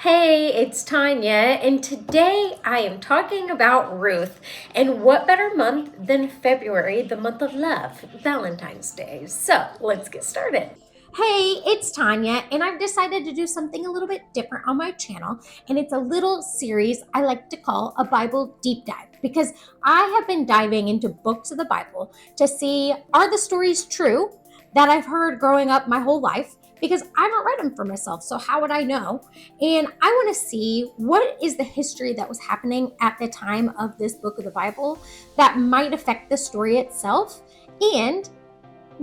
Hey, it's Tonya, and today I am talking about Ruth. And what better month than February, the month of love, Valentine's Day? So let's get started. Hey, it's Tonya, and I've decided to do something a little bit different on my channel. And it's a little series I like to call a Bible deep dive because I have been diving into books of the Bible to see are the stories true that I've heard growing up my whole life because I haven't read them for myself. So, how would I know? And I want to see what is the history that was happening at the time of this book of the Bible that might affect the story itself. And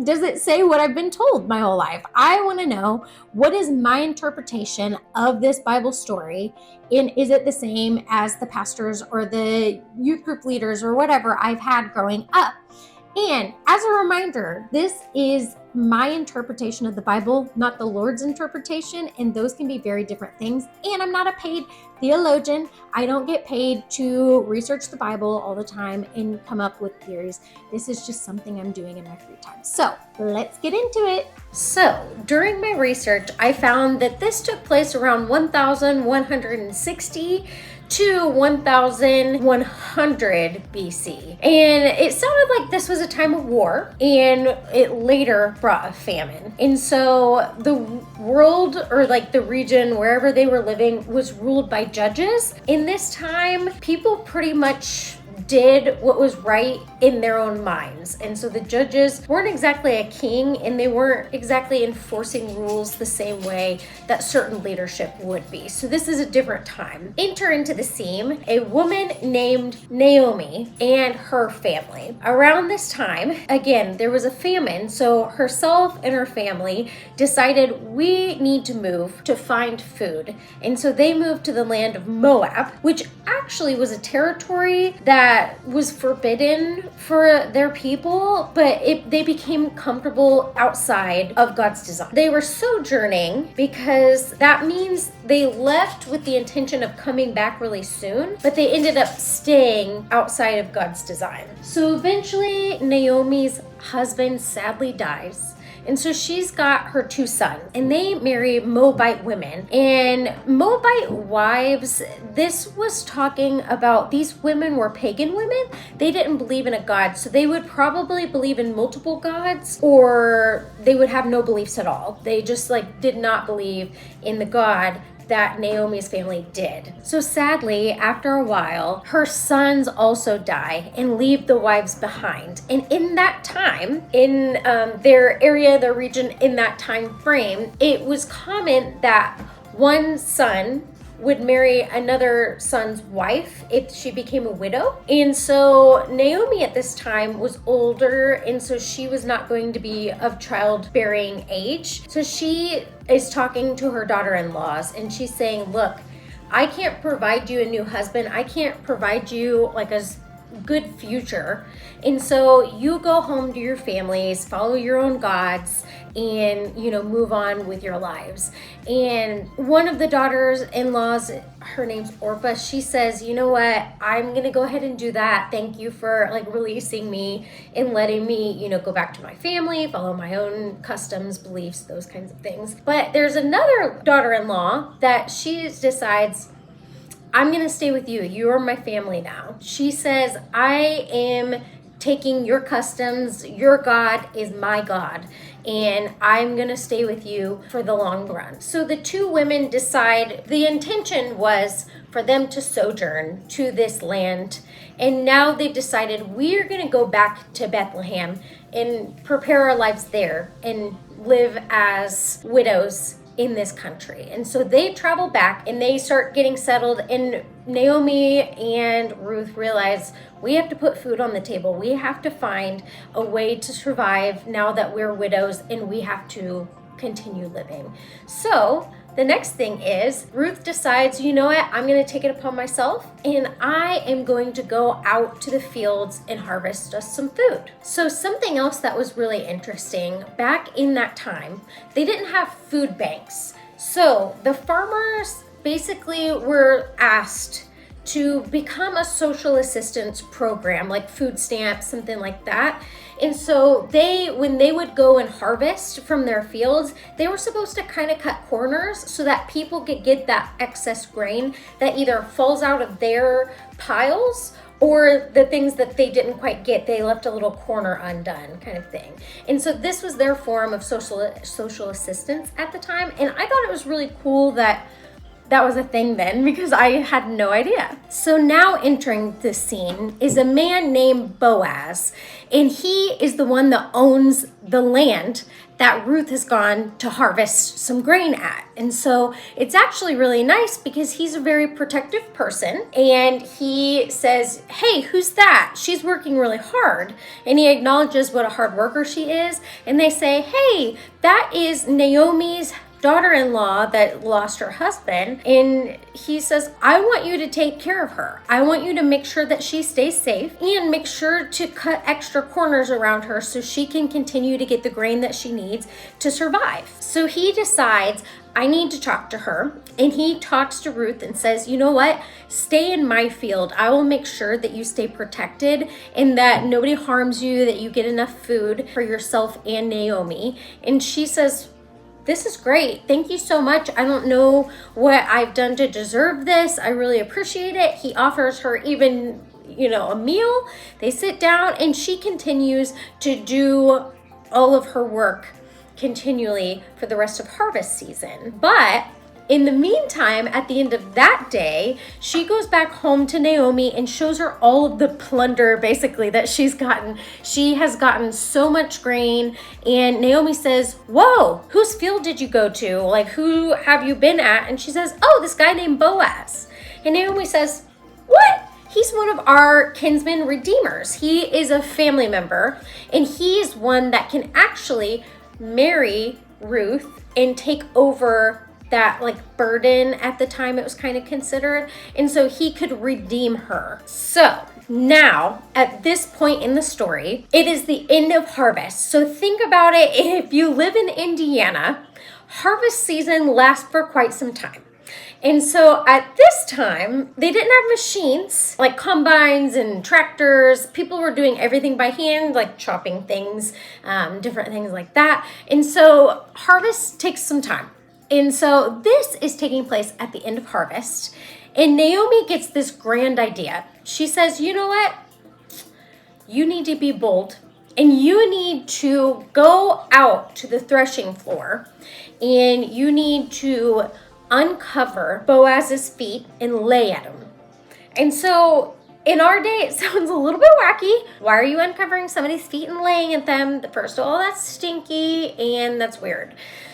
does it say what I've been told my whole life? I want to know what is my interpretation of this Bible story, and is it the same as the pastors or the youth group leaders or whatever I've had growing up? And as a reminder, this is my interpretation of the Bible, not the Lord's interpretation, and those can be very different things. And I'm not a paid theologian. I don't get paid to research the Bible all the time and come up with theories. This is just something I'm doing in my free time. So let's get into it. So during my research, I found that this took place around 1160 to 1100 BC. And it sounded like this was a time of war, and it later brought a famine. And so the world, or like the region wherever they were living, was ruled by judges. In this time, people pretty much did what was right in their own minds. And so the judges weren't exactly a king, and they weren't exactly enforcing rules the same way that certain leadership would be. So this is a different time. Enter into the scene a woman named Naomi and her family. Around this time, again, there was a famine, so herself and her family decided we need to move to find food. And so they moved to the land of Moab, which actually was a territory that was forbidden for their people, but they became comfortable outside of God's design. They were sojourning because that means they left with the intention of coming back really soon, but they ended up staying outside of God's design. So eventually Naomi's husband sadly dies. And so she's got her two sons, and they marry Moabite women. And Moabite wives, this was talking about these women were pagan women. They didn't believe in a God, so they would probably believe in multiple gods, or they would have no beliefs at all. They just did not believe in the God that Naomi's family did. So sadly, after a while, her sons also die and leave the wives behind. And in that time, in their area, their region, in that time frame, it was common that one son would marry another son's wife if she became a widow. And so Naomi at this time was older, and so she was not going to be of childbearing age. So she is talking to her daughter-in-laws, and she's saying, look, I can't provide you a new husband. I can't provide you like a good future. And so you go home to your families, follow your own gods, and move on with your lives. And one of the daughters-in-laws, her name's Orpah, she says, you know what, I'm gonna go ahead and do that. Thank you for releasing me and letting me go back to my family, follow my own customs, beliefs, those kinds of things. But there's another daughter-in-law that she decides, I'm gonna stay with you. You are my family now. She says, I am taking your customs. Your God is my God, and I'm gonna stay with you for the long run. So the two women decide, the intention was for them to sojourn to this land, and now they've decided we're gonna go back to Bethlehem and prepare our lives there and live as widows in this country. And so they travel back and they start getting settled, and Naomi and Ruth realize we have to put food on the table. We have to find a way to survive now that we're widows, and we have to continue living. So the next thing is Ruth decides, you know what, I'm going to take it upon myself, and I am going to go out to the fields and harvest us some food. So something else that was really interesting, back in that time, they didn't have food banks. So the farmers basically were asked to become a social assistance program, like food stamps, something like that. And so when they would go and harvest from their fields, they were supposed to kind of cut corners so that people could get that excess grain that either falls out of their piles, or the things that they didn't quite get, they left a little corner undone, kind of thing. And so this was their form of social assistance at the time. And I thought it was really cool that was a thing then, because I had no idea. So now entering the scene is a man named Boaz, and he is the one that owns the land that Ruth has gone to harvest some grain at. And so it's actually really nice because he's a very protective person, and he says, "Hey, who's that? She's working really hard." And he acknowledges what a hard worker she is. And they say, "Hey, that is Naomi's daughter-in-law that lost her husband." And he says, "I want you to take care of her. I want you to make sure that she stays safe, and make sure to cut extra corners around her so she can continue to get the grain that she needs to survive." So he decides, I need to talk to her. And he talks to Ruth and says, "You know what? Stay in my field. I will make sure that you stay protected and that nobody harms you, that you get enough food for yourself and Naomi." And she says, "This is great. Thank you so much. I don't know what I've done to deserve this. I really appreciate it." He offers her even, a meal. They sit down, and she continues to do all of her work continually for the rest of harvest season. But in the meantime, at the end of that day, she goes back home to Naomi and shows her all of the plunder, basically, that she's gotten. She has gotten so much grain, and Naomi says, "Whoa, whose field did you go to? Like, who have you been at?" And she says, "Oh, this guy named Boaz." And Naomi says, "What? He's one of our kinsman redeemers. He is a family member, and he is one that can actually marry Ruth and take over that burden." At the time it was kind of considered, and so he could redeem her. So now at this point in the story, it is the end of harvest. So think about it. If you live in Indiana, harvest season lasts for quite some time. And so at this time, they didn't have machines like combines and tractors. People were doing everything by hand, like chopping things, different things like that. And so harvest takes some time. And so this is taking place at the end of harvest. And Naomi gets this grand idea. She says, "You know what? You need to be bold, and you need to go out to the threshing floor, and you need to uncover Boaz's feet and lay at him." And so in our day, it sounds a little bit wacky. Why are you uncovering somebody's feet and laying at them? First of all, that's stinky and that's weird.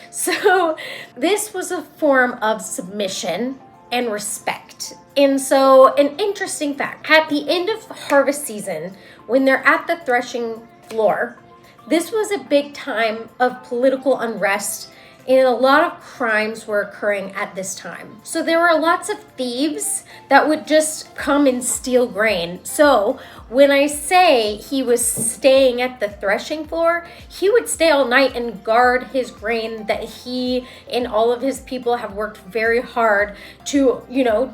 So this was a form of submission and respect. And so an interesting fact, at the end of harvest season, when they're at the threshing floor, this was a big time of political unrest, and a lot of crimes were occurring at this time. So there were lots of thieves that would just come and steal grain. So when I say he was staying at the threshing floor, he would stay all night and guard his grain that he and all of his people have worked very hard to,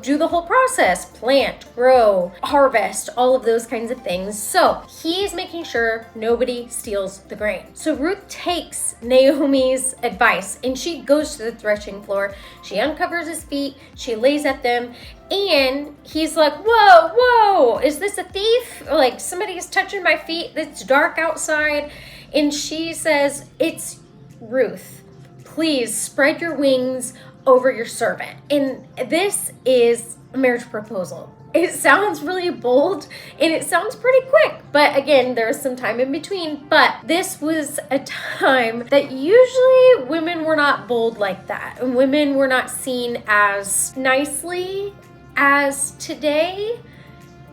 do the whole process, plant, grow, harvest, all of those kinds of things. So he's making sure nobody steals the grain. So Ruth takes Naomi's advice and she goes to the threshing floor. She uncovers his feet, she lays at them, and he's like, whoa, is this a thief? Like, somebody's touching my feet, it's dark outside. And she says, "It's Ruth. Please spread your wings over your servant." And this is a marriage proposal. It sounds really bold and it sounds pretty quick, but again, there's some time in between. But this was a time that usually women were not bold like that, and women were not seen as nicely as today.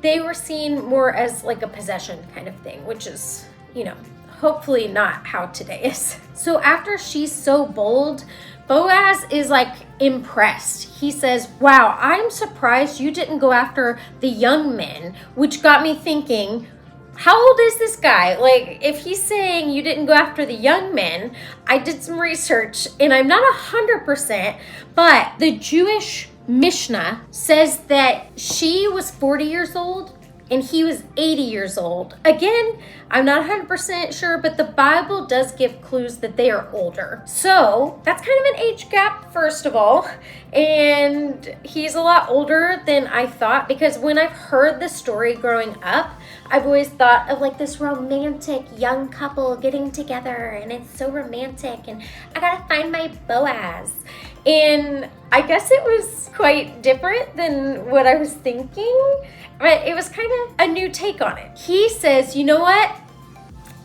They were seen more as like a possession kind of thing, which is, hopefully not how today is. So after she's so bold, Boaz is impressed. He says, "Wow, I'm surprised you didn't go after the young men," which got me thinking, how old is this guy? If he's saying you didn't go after the young men, I did some research and I'm not 100%, but the Jewish Mishnah says that she was 40 years old and he was 80 years old. Again, I'm not 100% sure, but the Bible does give clues that they are older. So that's kind of an age gap, first of all. And he's a lot older than I thought, because when I've heard the story growing up, I've always thought of like this romantic young couple getting together, and it's so romantic, and I gotta find my Boaz. And I guess it was quite different than what I was thinking, but it was kind of a new take on it. He says, you know what?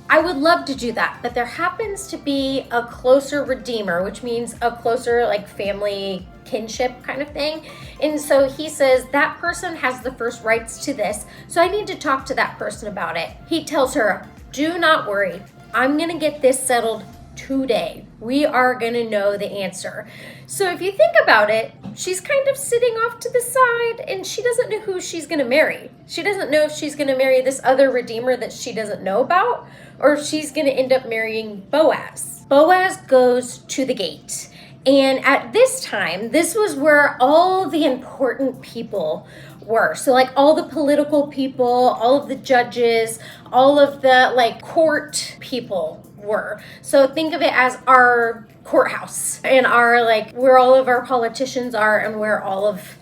I would love to do that, but there happens to be a closer redeemer, which means a closer like family kinship kind of thing. And so he says that person has the first rights to this, so I need to talk to that person about it. He tells her, do not worry, I'm gonna get this settled today. We are gonna know the answer. So if you think about it, she's kind of sitting off to the side, and she doesn't know who she's gonna marry. She doesn't know if she's gonna marry this other redeemer that she doesn't know about, or if she's gonna end up marrying Boaz. Boaz goes to the gate. And at this time, this was where all the important people were. So like all the political people, all of the judges, all of the like court people were. So think of it as our courthouse and our like where all of our politicians are and where all of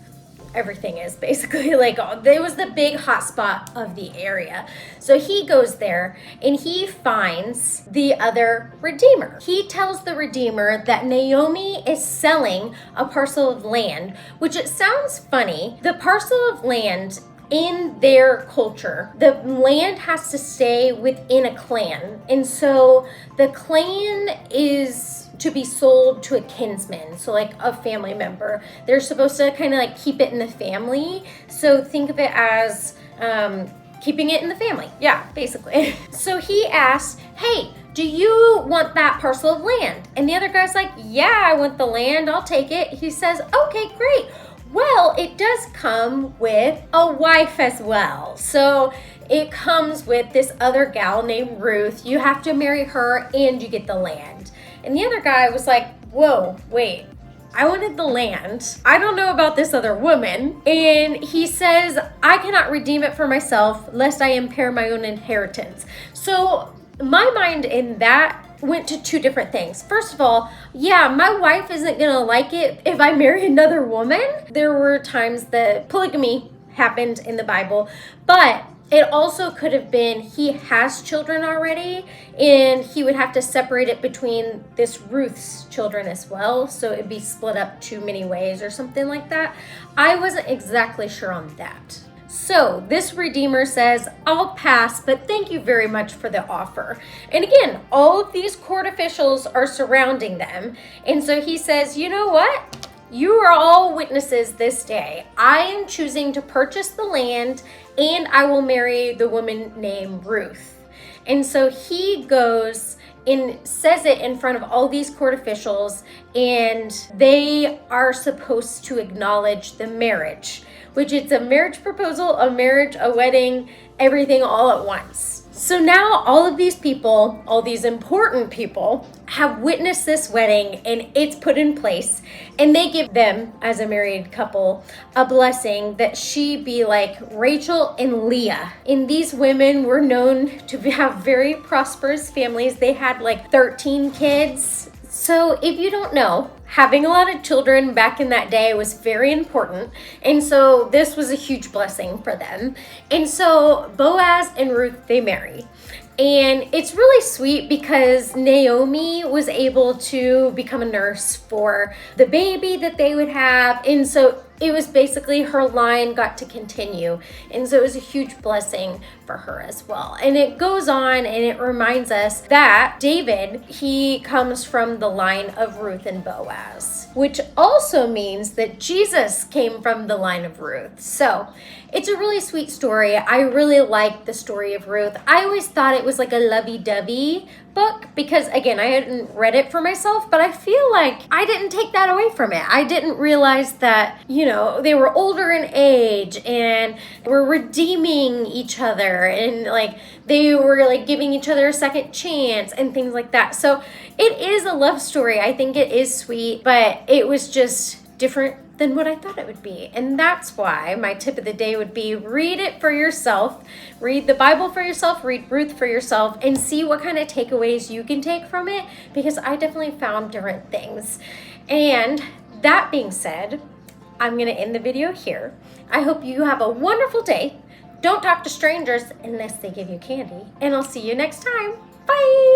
everything is basically. Like there was the big hotspot of the area. So he goes there and he finds the other redeemer. He tells the redeemer that Naomi is selling a parcel of land, which it sounds funny. The parcel of land in their culture, the land has to stay within a clan. And so the clan is to be sold to a kinsman, so like a family member. They're supposed to kind of like keep it in the family. So think of it as keeping it in the family. Yeah, basically. So he asks, hey, do you want that parcel of land? And the other guy's like, yeah, I want the land, I'll take it. He says, okay, great. Well, it does come with a wife as well. So it comes with this other gal named Ruth. You have to marry her and you get the land. And the other guy was like, whoa, wait, I wanted the land. I don't know about this other woman. And he says, I cannot redeem it for myself lest I impair my own inheritance. So my mind in that went to two different things. First of all, yeah, my wife isn't gonna like it if I marry another woman. There were times that polygamy happened in the Bible, but it also could have been he has children already and he would have to separate it between this Ruth's children as well. So it'd be split up too many ways or something like that. I wasn't exactly sure on that. So this redeemer says, I'll pass, but thank you very much for the offer. And again, all of these court officials are surrounding them. And so he says, you know what? You are all witnesses this day. I am choosing to purchase the land and I will marry the woman named Ruth. And so he goes and says it in front of all these court officials, and they are supposed to acknowledge the marriage, which it's a marriage proposal, a marriage, a wedding, everything all at once. So now all of these people, all these important people, have witnessed this wedding and it's put in place, and they give them, as a married couple, a blessing that she be like Rachel and Leah. And these women were known to have very prosperous families. They had like 13 kids. So if you don't know, having a lot of children back in that day was very important. And so this was a huge blessing for them. And so Boaz and Ruth, they marry. And it's really sweet because Naomi was able to become a nurse for the baby that they would have. And so it was basically her line got to continue. And so it was a huge blessing for her as well. And it goes on and it reminds us that David, he comes from the line of Ruth and Boaz, which also means that Jesus came from the line of Ruth. So it's a really sweet story. I really like the story of Ruth. I always thought it was like a lovey-dovey book because, again, I hadn't read it for myself, but I feel like I didn't take that away from it. I didn't realize that, you know, they were older in age and were redeeming each other, and like they were like giving each other a second chance and things like that. So it is a love story. I think it is sweet, but it was just different than what I thought it would be. And that's why my tip of the day would be read it for yourself. Read the Bible for yourself, read Ruth for yourself, and see what kind of takeaways you can take from it, because I definitely found different things. And that being said, I'm going to end the video here. I hope you have a wonderful day. Don't talk to strangers unless they give you candy. And I'll see you next time. Bye!